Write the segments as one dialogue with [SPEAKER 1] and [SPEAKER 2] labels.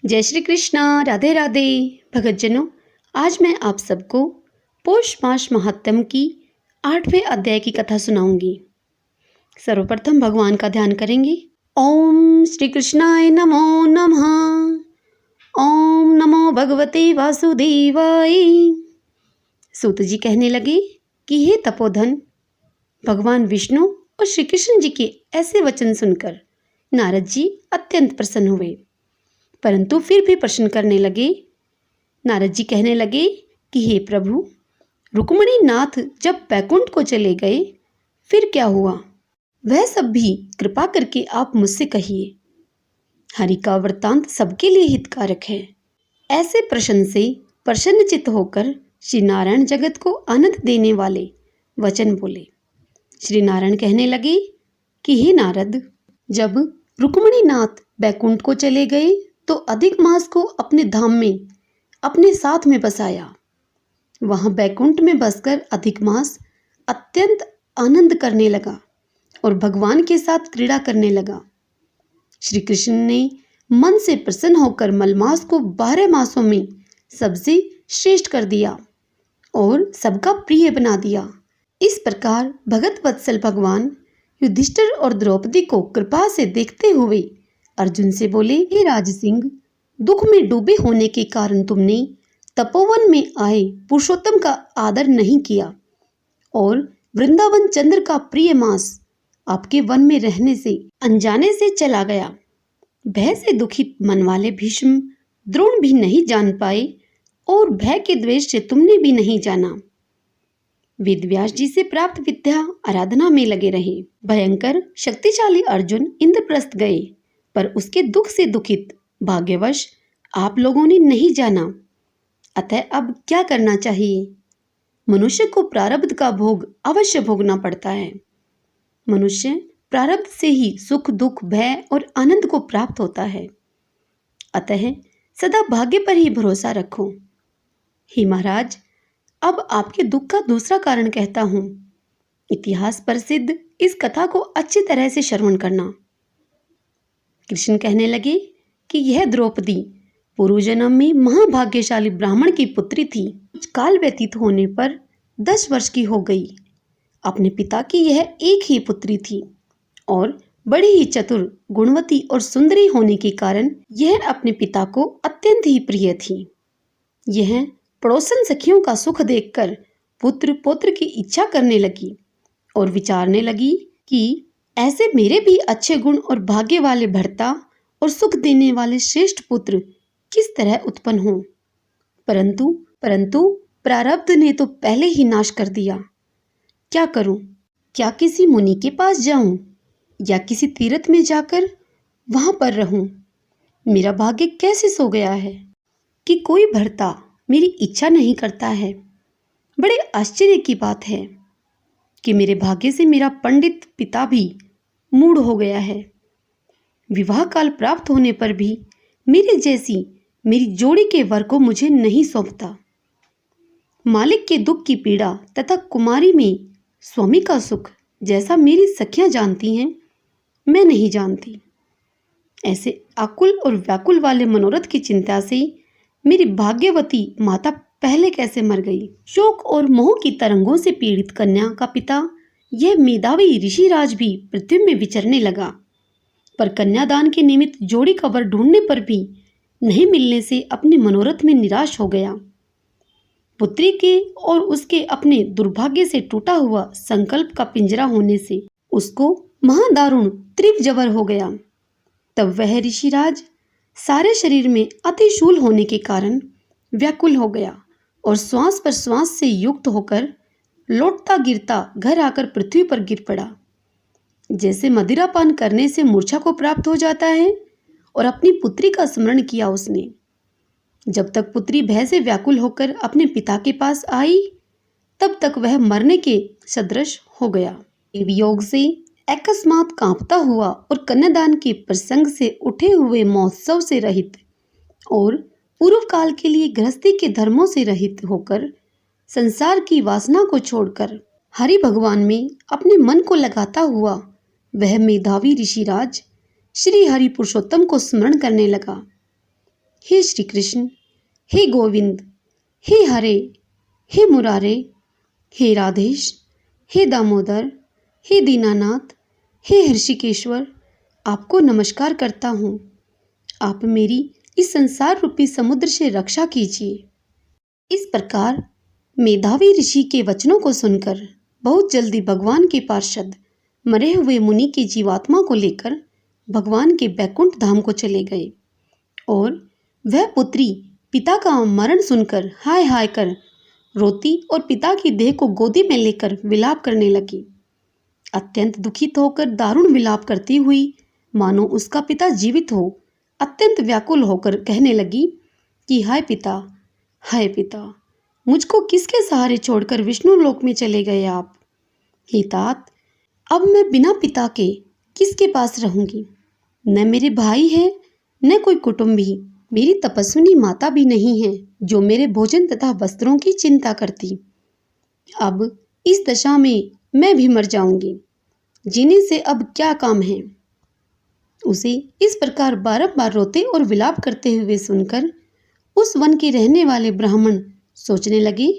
[SPEAKER 1] जय श्री कृष्णा। राधे राधे। भगतजनों, आज मैं आप सबको पौष मास महात्म्य की 8वें अध्याय की कथा सुनाऊंगी। सर्वप्रथम भगवान का ध्यान करेंगे। ओम श्री कृष्णाय नमो नमः। ओम नमो भगवते वासुदेवाय। सूत जी कहने लगे कि हे तपोधन, भगवान विष्णु और श्री कृष्ण जी के ऐसे वचन सुनकर नारद जी अत्यंत प्रसन्न हुए, परंतु फिर भी प्रश्न करने लगे। नारद जी कहने लगे कि हे प्रभु, रुक्मिणी नाथ जब बैकुंठ को चले गए फिर क्या हुआ, वह सब भी कृपा करके आप मुझसे कहिए। हरि का वृत्तांत सबके लिए हितकारक है। ऐसे प्रश्न से प्रसन्नचित्त होकर श्री नारायण जगत को आनंद देने वाले वचन बोले। श्री नारायण कहने लगे कि हे नारद, जब रुक्मिणी नाथ बैकुंठ को चले गए तो अधिक मास को अपने धाम में अपने साथ में बसाया। वहां बैकुंठ में बसकर अधिक मास अत्यंत आनंद करने लगा और भगवान के साथ क्रीड़ा करने लगा। श्री कृष्ण ने मन से प्रसन्न होकर मलमास को 12 मासों में सबसे श्रेष्ठ कर दिया और सबका प्रिय बना दिया। इस प्रकार भगत वत्सल भगवान युधिष्ठिर और द्रौपदी को कृपा से देखते हुए अर्जुन से बोले, हे राज सिंह, दुख में डूबे होने के कारण तुमने तपोवन में आए पुरुषोत्तम का आदर नहीं किया और वृंदावन चंद्र का प्रिय मास आपके वन में रहने से अनजाने से चला गया। भय से दुखित मन वाले भीष्म द्रोण भी नहीं जान पाए और भय के द्वेष से तुमने भी नहीं जाना। वेद व्यास जी से प्राप्त विद्या आराधना में लगे रहे। भयंकर शक्तिशाली अर्जुन इंद्रप्रस्थ गए, पर उसके दुख से दुखित भाग्यवश आप लोगों ने नहीं जाना। अतः अब क्या करना चाहिए? मनुष्य को प्रारब्ध का भोग अवश्य भोगना पड़ता है। मनुष्य प्रारब्ध से ही सुख, दुख, भय और आनंद को प्राप्त होता है। अतः सदा भाग्य पर ही भरोसा रखो। हे महाराज, अब आपके दुख का दूसरा कारण कहता हूं। इतिहास प्रसिद्ध इस कथा को अच्छी तरह से श्रवण करना। कृष्ण कहने लगे कि यह द्रौपदी पूर्व जन्म में महाभाग्यशाली ब्राह्मण की पुत्री थी। कुछ काल व्यतीत होने पर 10 वर्ष की हो गई। अपने पिता की यह एक ही पुत्री थी और बड़ी ही चतुर, गुणवती और सुंदरी होने के कारण यह अपने पिता को अत्यंत ही प्रिय थी। यह पड़ोसन सखियों का सुख देखकर पुत्र पौत्र की इच्छा करने लगी और विचारने लगी कि ऐसे मेरे भी अच्छे गुण और भाग्य वाले भर्ता और सुख देने वाले श्रेष्ठ पुत्र किस तरह उत्पन्न हों। परंतु प्रारब्ध ने तो पहले ही नाश कर दिया। क्या करूं? क्या किसी मुनि के पास जाऊं या किसी तीर्थ में जाकर वहां पर रहूं? मेरा भाग्य कैसे सो गया है कि कोई भर्ता मेरी इच्छा नहीं करता है। बड़े आश्चर्य की बात है कि मेरे भाग्य से मेरा पंडित पिता भी मूढ़ हो गया है। विवाह काल प्राप्त होने पर भी मेरे जैसी मेरी जोड़ी के वर को मुझे नहीं सौंपता। मालिक के दुख की पीड़ा तथा कुमारी में स्वामी का सुख जैसा मेरी सखियां जानती हैं, मैं नहीं जानती। ऐसे आकुल और व्याकुल वाले मनोरथ की चिंता से मेरी भाग्यवती माता पहले कैसे मर गई। शोक और मोह की तरंगों से पीड़ित कन्या का पिता यह मेधावी ऋषिराज भी पृथ्वी में विचरने लगा, पर कन्यादान के निमित्त जोड़ी का वर ढूंढने पर भी नहीं मिलने से अपने मनोरथ में निराश हो गया। पुत्री के और उसके अपने दुर्भाग्य से टूटा हुआ संकल्प का पिंजरा होने से उसको महादारुण तीव्र जबर हो गया। तब वह ऋषिराज सारे शरीर में अतिशूल होने के कारण व्याकुल हो गया और श्वास पर श्वास से युक्त होकर लौटता गिरता घर आकर पृथ्वी पर गिर पड़ा। जैसे मदिरापान करने से मूर्छा को प्राप्त हो जाता है, और अपनी पुत्री का स्मरण किया उसने। जब तक पुत्री भय से व्याकुल होकर अपने पिता के पास आई, तब तक वह मरने के सदृश हो गया। वियोग से अकस्मात कांपता हुआ और कन्यादान के प्रसंग से उठे हुए महोत्सव से रहित और पूर्व काल के लिए गृहस्थी के धर्मों से रहित होकर संसार की वासना को छोड़कर हरि भगवान में अपने मन को लगाता हुआ वह मेधावी ऋषिराज श्री हरि पुरुषोत्तम को स्मरण करने लगा। हे श्री कृष्ण, हे गोविंद, हे हरे, हे मुरारे, हे राधेश, हे दामोदर, हे दीनानाथ, हे हृषिकेश्वर, आपको नमस्कार करता हूँ। आप मेरी इस संसार रूपी समुद्र से रक्षा कीजिए। इस प्रकार मेधावी ऋषि के वचनों को सुनकर बहुत जल्दी भगवान के पार्षद मरे हुए मुनि की जीवात्मा को लेकर भगवान के बैकुंठ धाम को चले गए और वह पुत्री पिता का मरण सुनकर हाय हाय कर रोती और पिता की देह को गोदी में लेकर विलाप करने लगी। अत्यंत दुखित होकर दारुण विलाप करती हुई मानो उसका पिता जीवित हो अत्यंत व्याकुल होकर कहने लगी कि हाय पिता, मुझको किसके सहारे छोड़कर विष्णु लोक में चले गए आप? हे तात, अब मैं बिना पिता के किसके पास रहूंगी? न मेरे भाई है न कोई कुटुंबी, मेरी तपस्विनी माता भी नहीं है जो मेरे भोजन तथा वस्त्रों की चिंता करती। अब इस दशा में मैं भी मर जाऊंगी, जीने से अब क्या काम है? उसे इस प्रकार बारंबार रोते और विलाप करते हुए सुनकर उस वन के रहने वाले ब्राह्मण सोचने लगे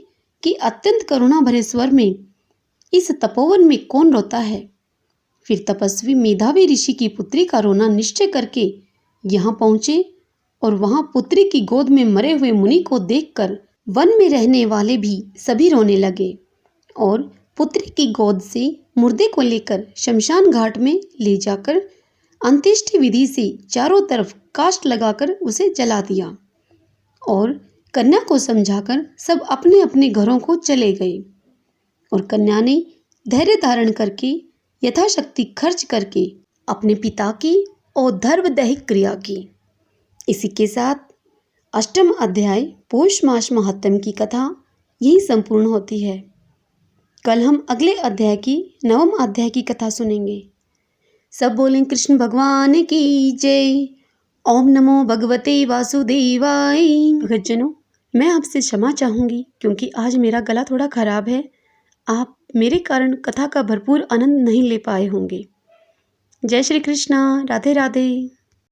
[SPEAKER 1] कि अत्यंत करुणा भरे स्वर में इस तपोवन में कौन रोता है। फिर तपस्वी मेधावी ऋषि की पुत्री का रोना निश्चय करके यहाँ पहुंचे और वहां पुत्री की गोद में मरे हुए मुनि को देखकर वन में रहने वाले भी सभी रोने लगे और पुत्री की गोद से मुर्दे को लेकर शमशान घाट में ले जाकर अंत्येष्टि विधि से चारों तरफ काष्ठ लगाकर उसे जला दिया और कन्या को समझाकर सब अपने अपने घरों को चले गए और कन्या ने धैर्य धारण करके यथाशक्ति खर्च करके अपने पिता की और धर्मदैहिक क्रिया की। इसी के साथ अष्टम अध्याय पौष मास महात्म्य की कथा यही संपूर्ण होती है। कल हम अगले अध्याय की नवम अध्याय की कथा सुनेंगे। सब बोलें कृष्ण भगवान की जय। ओम नमो भगवते वासुदेवाय। भक्तजनों, मैं आपसे क्षमा चाहूँगी क्योंकि आज मेरा गला थोड़ा खराब है। आप मेरे कारण कथा का भरपूर आनंद नहीं ले पाए होंगे। जय श्री कृष्णा। राधे राधे।